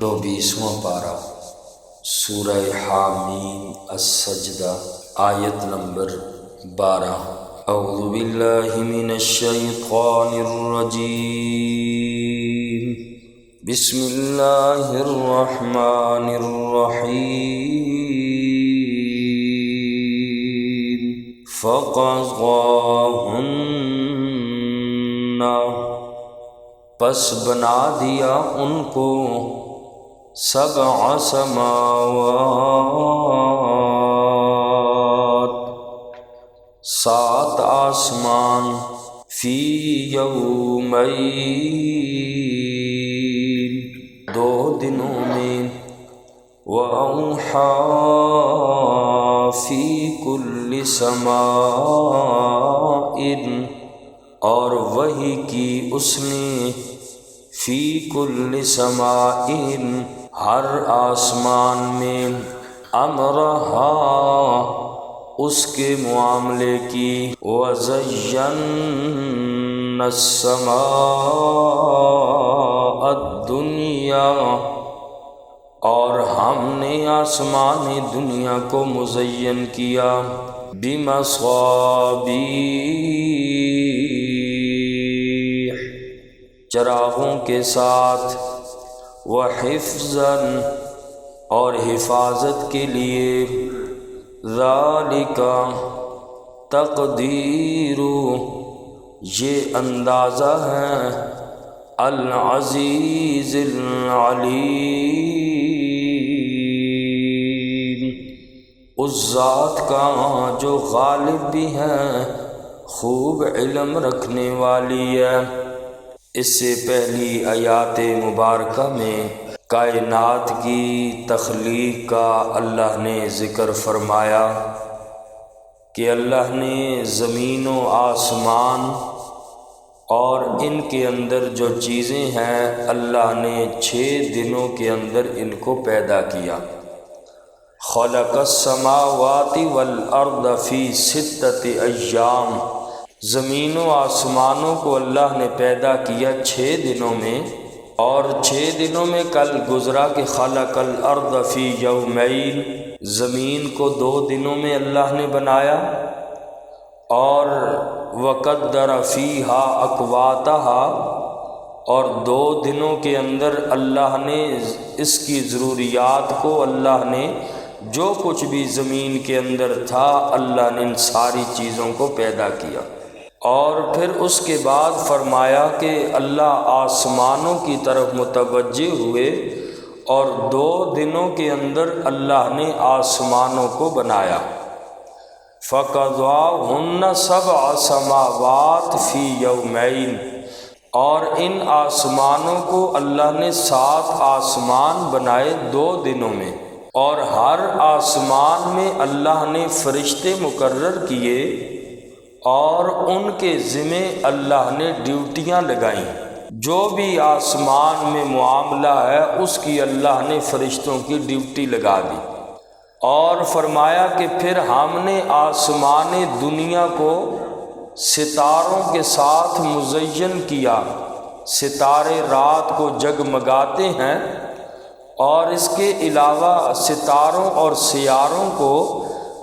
24واں پارہ سورہ حامیم السجدہ آیت نمبر 12۔ اعوذ باللہ من الشیطان الرجیم، بسم اللہ الرحمن الرحیم۔ فقضاہن، پس بنا دیا ان کو 7 سماوات، 7 آسمان، فی یومین، 2 دنوں میں، وَأَوْحَىٰ فِي كُلِّ سَمَاءٍ، اور وحی کی اس نے فی کل سماء، ہر آسمان میں، امرہا، اس کے معاملے کی، وَزَيَّنَّا السَّمَاءَ الدُّنْيَا، اور ہم نے آسمان دنیا کو مزین کیا، بِمَصَابِیحَ، چراغوں کے ساتھ، وَحِفْظًا، اور حفاظت کے لیے، ذَلِکَ، تقدیر، یہ اندازہ ہے، العزیز العلیم، اس ذات کا جو غالب بھی ہے، خوب علم رکھنے والی ہے۔ اس سے پہلی آیات مبارکہ میں کائنات کی تخلیق کا اللہ نے ذکر فرمایا کہ اللہ نے زمین و آسمان اور ان کے اندر جو چیزیں ہیں اللہ نے 6 دنوں کے اندر ان کو پیدا کیا۔ خلق السماوات والارض فی 6 ایام، زمین و آسمانوں کو اللہ نے پیدا کیا 6 دنوں میں، اور 6 دنوں میں کل گزرا کہ خلق الارض فی یومین، زمین کو 2 دنوں میں اللہ نے بنایا، اور وقدر فیہا اقواتہا، اور 2 دنوں کے اندر اللہ نے اس کی ضروریات کو، اللہ نے جو کچھ بھی زمین کے اندر تھا اللہ نے ان ساری چیزوں کو پیدا کیا۔ اور پھر اس کے بعد فرمایا کہ اللہ آسمانوں کی طرف متوجہ ہوئے اور 2 دنوں کے اندر اللہ نے آسمانوں کو بنایا۔ فَقَضَاهُنَّ 7 سماوات فی یومین، اور ان آسمانوں کو اللہ نے 7 آسمان بنائے 2 دنوں میں، اور ہر آسمان میں اللہ نے فرشتے مقرر کیے اور ان کے ذمہ اللہ نے ڈیوٹیاں لگائیں، جو بھی آسمان میں معاملہ ہے اس کی اللہ نے فرشتوں کی ڈیوٹی لگا دی۔ اور فرمایا کہ پھر ہم نے آسمان دنیا کو ستاروں کے ساتھ مزین کیا، ستارے رات کو جگمگاتے ہیں، اور اس کے علاوہ ستاروں اور سیاروں کو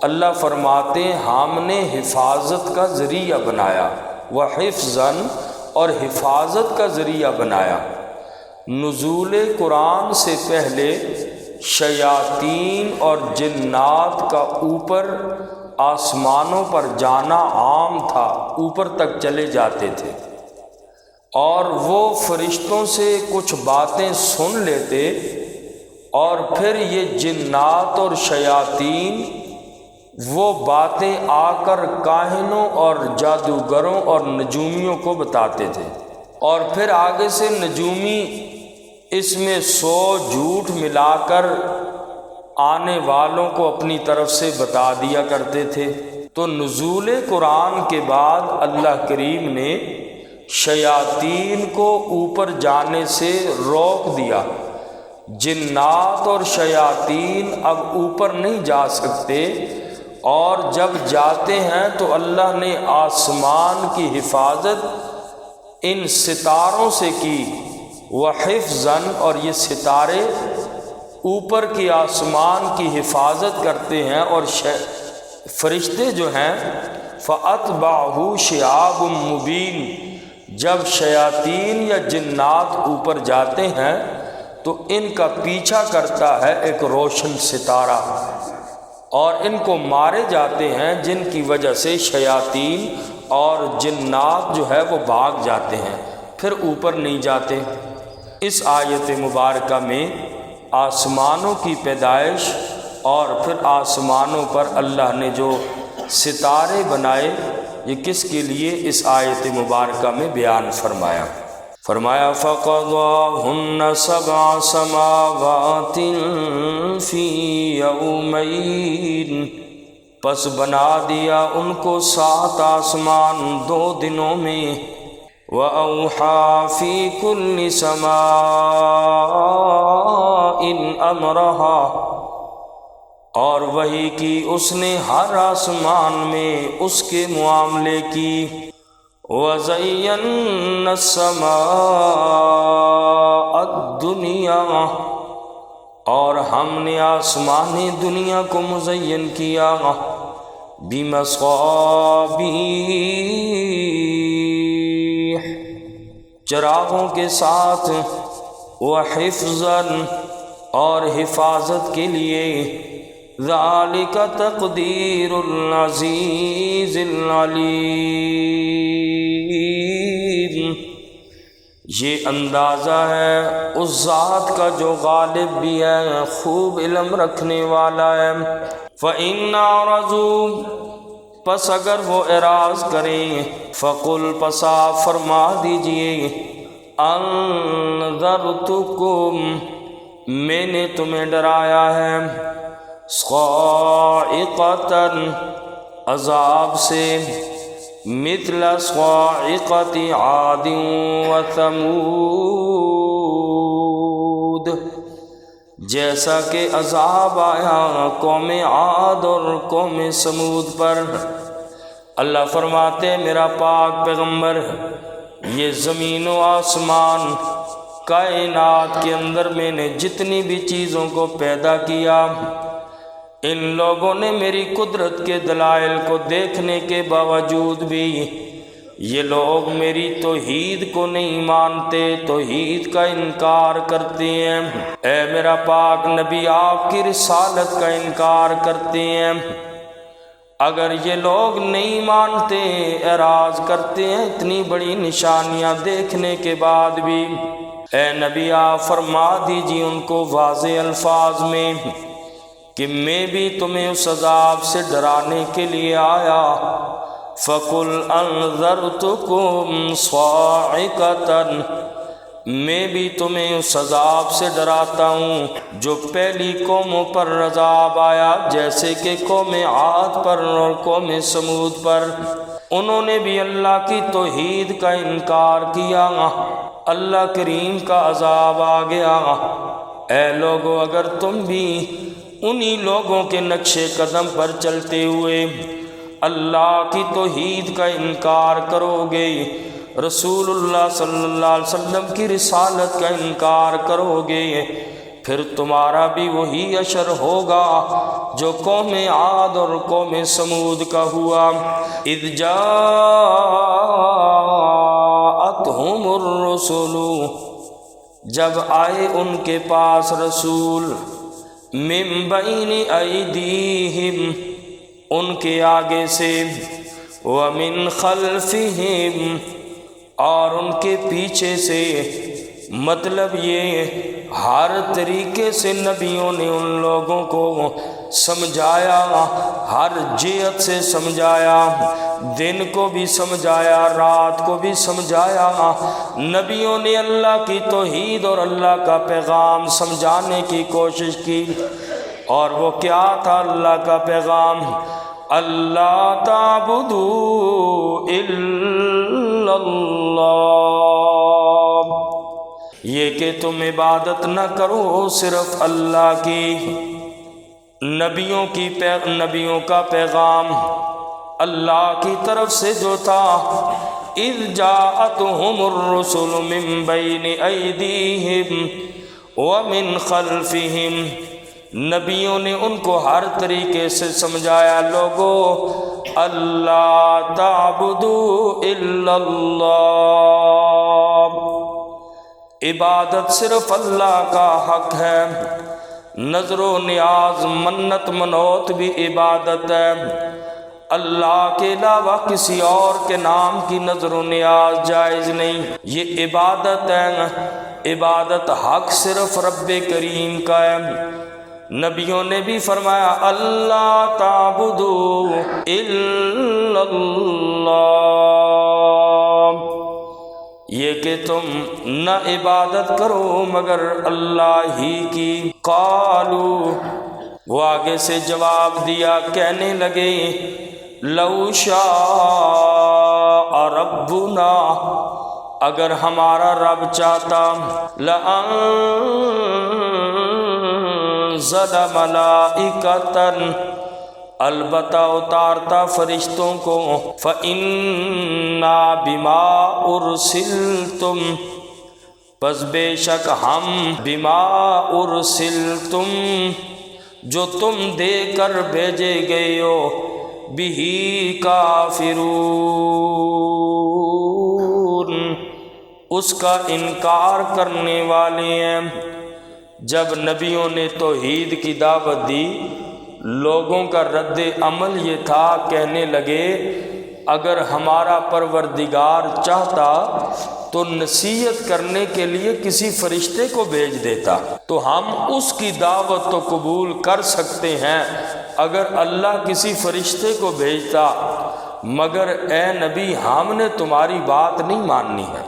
اللہ فرماتے ہیں ہم نے حفاظت کا ذریعہ بنایا، وحفظاً، اور حفاظت کا ذریعہ بنایا۔ نزول قرآن سے پہلے شیاطین اور جنات کا اوپر آسمانوں پر جانا عام تھا، اوپر تک چلے جاتے تھے، اور وہ فرشتوں سے کچھ باتیں سن لیتے، اور پھر یہ جنات اور شیاطین وہ باتیں آ کر کاہنوں اور جادوگروں اور نجومیوں کو بتاتے تھے، اور پھر آگے سے نجومی اس میں 100 جھوٹ ملا کر آنے والوں کو اپنی طرف سے بتا دیا کرتے تھے۔ تو نزول قرآن کے بعد اللہ کریم نے شیاطین کو اوپر جانے سے روک دیا، جنات اور شیاطین اب اوپر نہیں جا سکتے، اور جب جاتے ہیں تو اللہ نے آسمان کی حفاظت ان ستاروں سے کی وحفظاً، اور یہ ستارے اوپر کی آسمان کی حفاظت کرتے ہیں، اور فرشتے جو ہیں فَأَتْبَعُهُ شِهَابٌ مُبِينٌ، جب شیاطین یا جنات اوپر جاتے ہیں تو ان کا پیچھا کرتا ہے ایک روشن ستارہ، اور ان کو مارے جاتے ہیں، جن کی وجہ سے شیاطین اور جنات جو ہے وہ بھاگ جاتے ہیں، پھر اوپر نہیں جاتے۔ اس آیت مبارکہ میں آسمانوں کی پیدائش اور پھر آسمانوں پر اللہ نے جو ستارے بنائے یہ کس کے لیے اس آیت مبارکہ میں بیان فرمایا۔ فَقَضَاهُنَّ سَبْعَ سَمَاوَاتٍ فِي يَوْمَيْنِ، پس بنا دیا ان کو 7 آسمان 2 دنوں میں۔ وَأَوْحَى فِي كُلِّ سَمَاءٍ أَمْرَهَا، اور وحی کی اس نے ہر آسمان میں اس کے معاملے کی۔ وَزَيَّنَّا السَّمَاءَ الدُّنْيَا، اور ہم نے آسمان دنیا کو مزین کیا بِمَصَابِيحَ، چراغوں کے ساتھ، وَحِفْظًا، اور حفاظت کے لیے۔ ذَلِكَ تَقْدِيرُ الْعَزِيزِ الْعَلِيمِ، یہ اندازہ ہے اس ذات کا جو غالب بھی ہے، خوب علم رکھنے والا ہے۔ فَإِنْ أَعْرَضُوا، پس اگر وہ اعراض کریں، فَقُلْ، پس آپ فرما دیجئے، أَنذَرْتُكُمْ، میں نے تمہیں ڈرایا ہے، صَاعِقَةً، عذاب سے، مِثْلَ صَاعِقَةِ عَادٍ وَثَمُودَ، جیسا کہ عذاب آیا قوم عاد اور قوم سمود پر۔ اللہ فرماتے میرا پاک پیغمبر، یہ زمین و آسمان، کائنات کے اندر میں نے جتنی بھی چیزوں کو پیدا کیا، ان لوگوں نے میری قدرت کے دلائل کو دیکھنے کے باوجود بھی یہ لوگ میری توحید کو نہیں مانتے، توحید کا انکار کرتے ہیں۔ اے میرا پاک نبی، آپ کی رسالت کا انکار کرتے ہیں۔ اگر یہ لوگ نہیں مانتے، اعراض کرتے ہیں اتنی بڑی نشانیاں دیکھنے کے بعد بھی، اے نبی آپ فرما دیجیے ان کو واضح الفاظ میں کہ میں بھی تمہیں اس عذاب سے ڈرانے کے لیے آیا۔ فَقُلْ أَنذَرْتُكُمْ صَاعِقَةً، میں بھی تمہیں اس عذاب سے ڈراتا ہوں جو پہلی قوموں پر عذاب آیا، جیسے کہ قوم عاد پر اور قوم سمود پر۔ انہوں نے بھی اللہ کی توحید کا انکار کیا، اللہ کریم کا عذاب آ گیا۔ اے لوگو، اگر تم بھی انہی لوگوں کے نقش قدم پر چلتے ہوئے اللہ کی توحید کا انکار کرو گے، رسول اللہ صلی اللہ علیہ وسلم کی رسالت کا انکار کرو گے، پھر تمہارا بھی وہی اشر ہوگا جو قوم عاد اور قوم سمود کا ہوا۔ اذ جاءتہم الرسل، جب آئے ان کے پاس رسول، من بین ایدیہم، ان کے آگے سے، ومن خلفہم، اور ان کے پیچھے سے، مطلب یہ ہر طریقے سے نبیوں نے ان لوگوں کو سمجھایا، ہر جہت سے سمجھایا، دن کو بھی سمجھایا، رات کو بھی سمجھایا۔ نبیوں نے اللہ کی توحید اور اللہ کا پیغام سمجھانے کی کوشش کی، اور وہ کیا تھا اللہ کا پیغام؟ اللہ تعبدوا الا اللہ، یہ کہ تم عبادت نہ کرو صرف اللہ کی۔ نبیوں کا پیغام اللہ کی طرف سے جو تھا، اذ جاءتهم الرسل من بین ایدیہم ومن خلفہم، نبیوں نے ان کو ہر طریقے سے سمجھایا، لوگو اللہ تعبدوا الا اللہ، عبادت صرف اللہ کا حق ہے، نظر و نیاز منت منوت بھی عبادت ہے، اللہ کے علاوہ کسی اور کے نام کی نظر و نیاز جائز نہیں، یہ عبادت ہے، عبادت حق صرف رب کریم کا ہے۔ نبیوں نے بھی فرمایا اللہ تعبدوا الا اللہ، یہ کہ تم نہ عبادت کرو مگر اللہ ہی کی۔ قالوا، وہ آگے سے جواب دیا، کہنے لگے لو شاء ربنا، اگر ہمارا رب چاہتا، لأنزل ملائکۃ، البتہ اتارتا فرشتوں کو، فإنا بما ارسلتم، پس بے شک ہم، بما ارسلتم، جو تم دے کر بھیجے گئے ہو، بہی کافرون، اس کا انکار کرنے والے ہیں۔ جب نبیوں نے توحید کی دعوت دی، لوگوں کا رد عمل یہ تھا، کہنے لگے اگر ہمارا پروردگار چاہتا تو نصیحت کرنے کے لیے کسی فرشتے کو بھیج دیتا تو ہم اس کی دعوت تو قبول کر سکتے ہیں اگر اللہ کسی فرشتے کو بھیجتا، مگر اے نبی ہم نے تمہاری بات نہیں ماننی ہے۔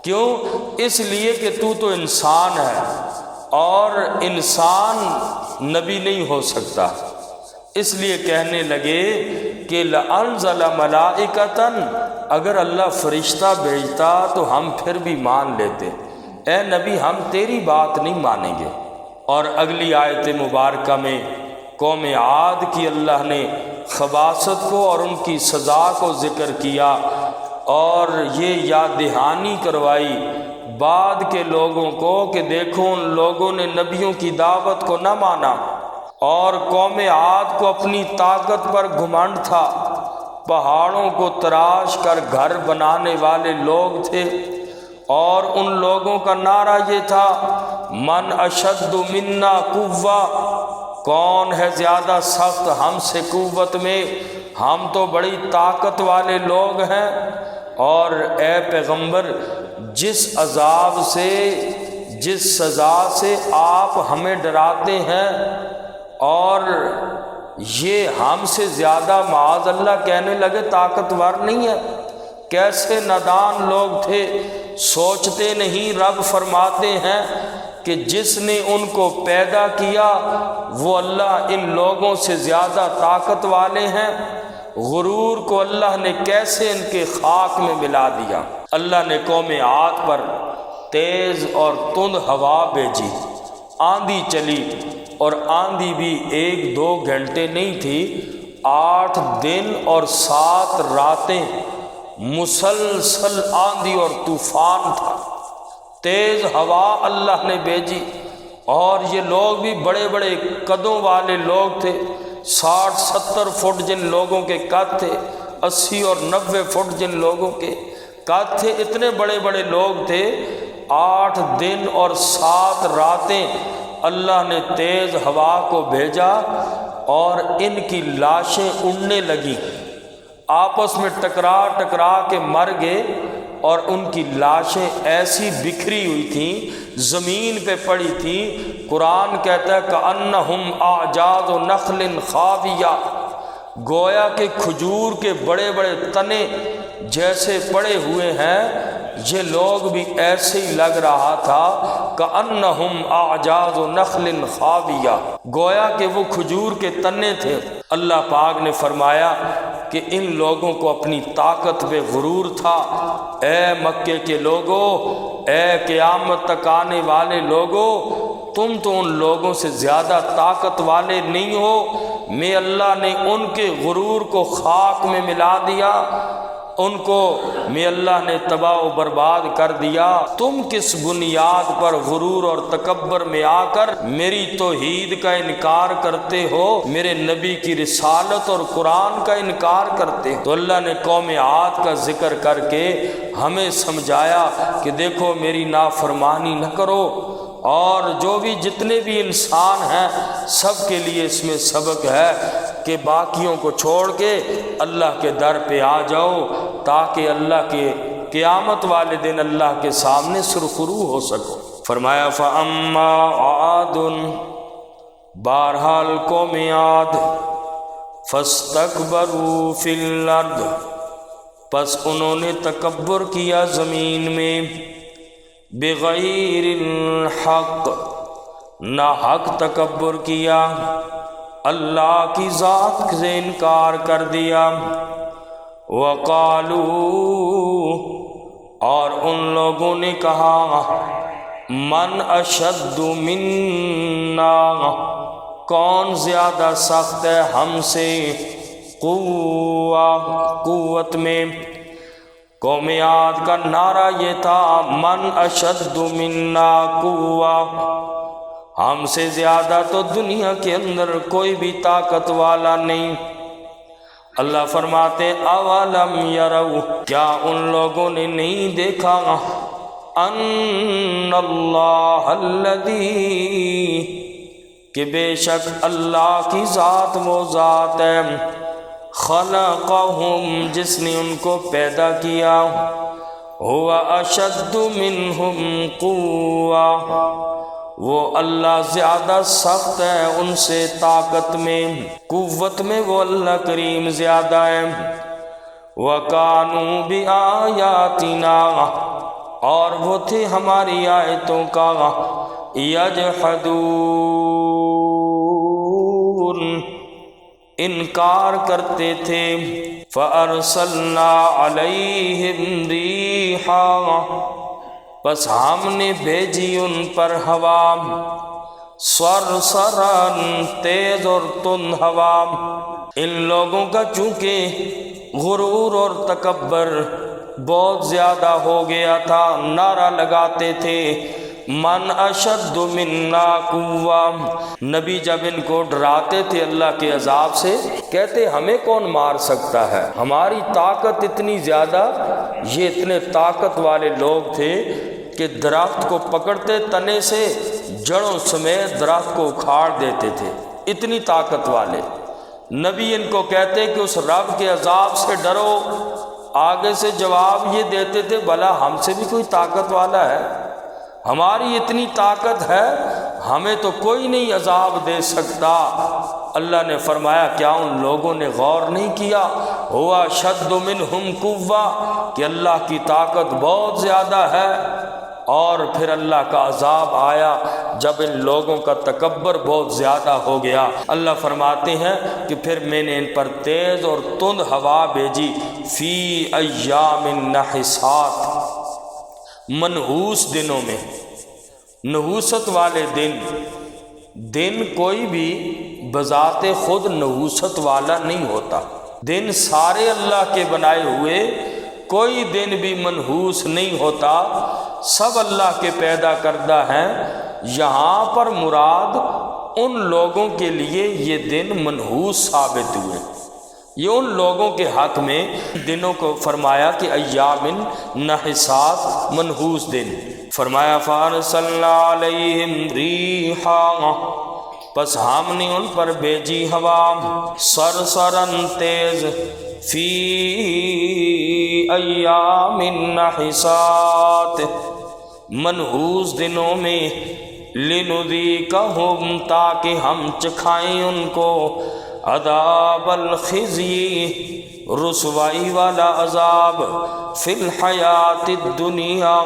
کیوں؟ اس لیے کہ تو انسان ہے اور انسان نبی نہیں ہو سکتا، اس لیے کہنے لگے کہ لأنزل ملائکۃ، اگر اللہ فرشتہ بھیجتا تو ہم پھر بھی مان لیتے، اے نبی ہم تیری بات نہیں مانیں گے۔ اور اگلی آیت مبارکہ میں قوم عاد کی اللہ نے خباثت کو اور ان کی سزا کو ذکر کیا اور یہ یاد دہانی کروائی بعد کے لوگوں کو کہ دیکھو ان لوگوں نے نبیوں کی دعوت کو نہ مانا، اور قوم عاد کو اپنی طاقت پر گھمنڈ تھا، پہاڑوں کو تراش کر گھر بنانے والے لوگ تھے، اور ان لوگوں کا نعرہ یہ تھا من اشد منا قوہ، کون ہے زیادہ سخت ہم سے قوت میں، ہم تو بڑی طاقت والے لوگ ہیں۔ اور اے پیغمبر جس عذاب سے، جس سزا سے آپ ہمیں ڈراتے ہیں، اور یہ ہم سے زیادہ معاذ اللہ کہنے لگے طاقتور نہیں ہے، کیسے نادان لوگ تھے، سوچتے نہیں۔ رب فرماتے ہیں کہ جس نے ان کو پیدا کیا وہ اللہ ان لوگوں سے زیادہ طاقت والے ہیں۔ غرور کو اللہ نے کیسے ان کے خاک میں ملا دیا۔ اللہ نے قوم عاد پر تیز اور تند ہوا بھیجی، آندھی چلی، اور آندھی بھی 1-2 گھنٹے نہیں تھی، 8 دن اور 7 راتیں مسلسل آندھی اور طوفان تھا، تیز ہوا اللہ نے بھیجی، اور یہ لوگ بھی بڑے بڑے قدوں والے لوگ تھے، 60-70 فٹ جن لوگوں کے قد تھے، 80 اور 90 فٹ جن لوگوں کے قد تھے، اتنے بڑے بڑے لوگ تھے۔ 8 دن اور 7 راتیں اللہ نے تیز ہوا کو بھیجا، اور ان کی لاشیں اڑنے لگیں، آپس میں ٹکرا ٹکرا کے مر گئے، اور ان کی لاشیں ایسی بکھری ہوئی تھیں، زمین پہ پڑی تھیں۔ قرآن کہتا ہے کأنہم اعجاز نخل خاویہ، گویا کہ کھجور کے بڑے بڑے تنے جیسے پڑے ہوئے ہیں، یہ لوگ بھی ایسے ہی لگ رہا تھا کأنہم اعجاز نخل خاویہ، گویا کہ وہ کھجور کے تنے تھے۔ اللہ پاک نے فرمایا کہ ان لوگوں کو اپنی طاقت پہ غرور تھا۔ اے مکے کے لوگوں، اے قیامت تک آنے والے لوگوں، تم تو ان لوگوں سے زیادہ طاقت والے نہیں ہو، میں اللہ نے ان کے غرور کو خاک میں ملا دیا، ان کو میں اللہ نے تباہ و برباد کر دیا۔ تم کس بنیاد پر غرور اور تکبر میں آ کر میری توحید کا انکار کرتے ہو، میرے نبی کی رسالت اور قرآن کا انکار کرتے ہو؟ تو اللہ نے قوم عاد کا ذکر کر کے ہمیں سمجھایا کہ دیکھو میری نافرمانی نہ کرو، اور جو بھی جتنے بھی انسان ہیں سب کے لیے اس میں سبق ہے کہ باقیوں کو چھوڑ کے اللہ کے در پہ آ جاؤ، تاکہ اللہ کے قیامت والے دن اللہ کے سامنے سرخرو ہو سکو۔ فرمایا فَأَمَّا عَادٌ، بہرحال قوم عاد، فَاسْتَكْبَرُوا فِي الْأَرْضِ، پس انہوں نے تکبر کیا زمین میں، بغیر الحق، نہ حق تکبر کیا، اللہ کی ذات سے انکار کر دیا۔ وقالو، اور ان لوگوں نے کہا، من اشد منا، کون زیادہ سخت ہے ہم سے، قوت میں۔ قوم عاد کا نعرہ یہ تھا، من اشد منا قوہ، ہم سے زیادہ تو دنیا کے اندر کوئی بھی طاقت والا نہیں۔ اللہ فرماتے اولم یروا، کیا ان لوگوں نے نہیں دیکھا، ان اللہ الذی، کہ بے شک اللہ کی ذات وہ ذات ہے، خلقہم، جس نے ان کو پیدا کیا، هو اشد منہم قوہ، وہ اللہ زیادہ سخت ہے ان سے طاقت میں، قوت میں وہ اللہ کریم زیادہ ہے۔ وَكَانُوا بِآيَاتِنَا، اور وہ تھے ہماری آیتوں کا یجحدون، انکار کرتے تھے۔ فَأَرْسَلْنَا عَلَيْهِمْ رِيحًا، بس ہم نے بھیجی ان پر ہوا، صرصراً، تیز اور تند ہوا۔ ان لوگوں کا چونکہ غرور اور تکبر بہت زیادہ ہو گیا تھا، نعرہ لگاتے تھے من اشد منا قوہ۔ نبی جب ان کو ڈراتے تھے اللہ کے عذاب سے، کہتے ہمیں کون مار سکتا ہے، ہماری طاقت اتنی زیادہ۔ یہ اتنے طاقت والے لوگ تھے کہ درخت کو پکڑتے تنے سے، جڑوں سمیت درخت کو اکھاڑ دیتے تھے، اتنی طاقت والے۔ نبی ان کو کہتے کہ اس رب کے عذاب سے ڈرو، آگے سے جواب یہ دیتے تھے بھلا ہم سے بھی کوئی طاقت والا ہے، ہماری اتنی طاقت ہے، ہمیں تو کوئی نہیں عذاب دے سکتا۔ اللہ نے فرمایا کیا ان لوگوں نے غور نہیں کیا، ہوا اشد منہم قوہ، کہ اللہ کی طاقت بہت زیادہ ہے۔ اور پھر اللہ کا عذاب آیا جب ان لوگوں کا تکبر بہت زیادہ ہو گیا۔ اللہ فرماتے ہیں کہ پھر میں نے ان پر تیز اور تند ہوا بھیجی، فی ایام نحسات، منحوس دنوں میں۔ نحوست والے دن کوئی بھی بذات خود نحوست والا نہیں ہوتا، دن سارے اللہ کے بنائے ہوئے، کوئی دن بھی منحوس نہیں ہوتا، سب اللہ کے پیدا کردہ ہیں۔ یہاں پر مراد ان لوگوں کے لیے یہ دن منحوس ثابت ہوئے، یہ ان لوگوں کے حق میں دنوں کو فرمایا کہ ایام نحسات، منحوس دن۔ فرمایا فَأَرْسَلْنَا عَلَيْهِمْ رِيحًا، پس ہم نے ان پر بھیجی ہوا، صرصراً، تیز، فی ایام نحسات، منحوس دنوں میں، لِنُذِيقَهُمْ، تاکہ ہم چکھائیں ان کو، عذاب الخزی، رسوائی والا عذاب، فی الحیات الدنیا،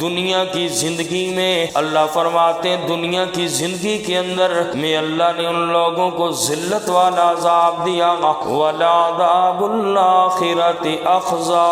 دنیا کی زندگی میں۔ اللہ فرماتے ہیں دنیا کی زندگی کے اندر میں اللہ نے ان لوگوں کو ذلت والا عذاب دیا، وَلَعَذَابُ الْآخِرَةِ أَخْزَىٰ،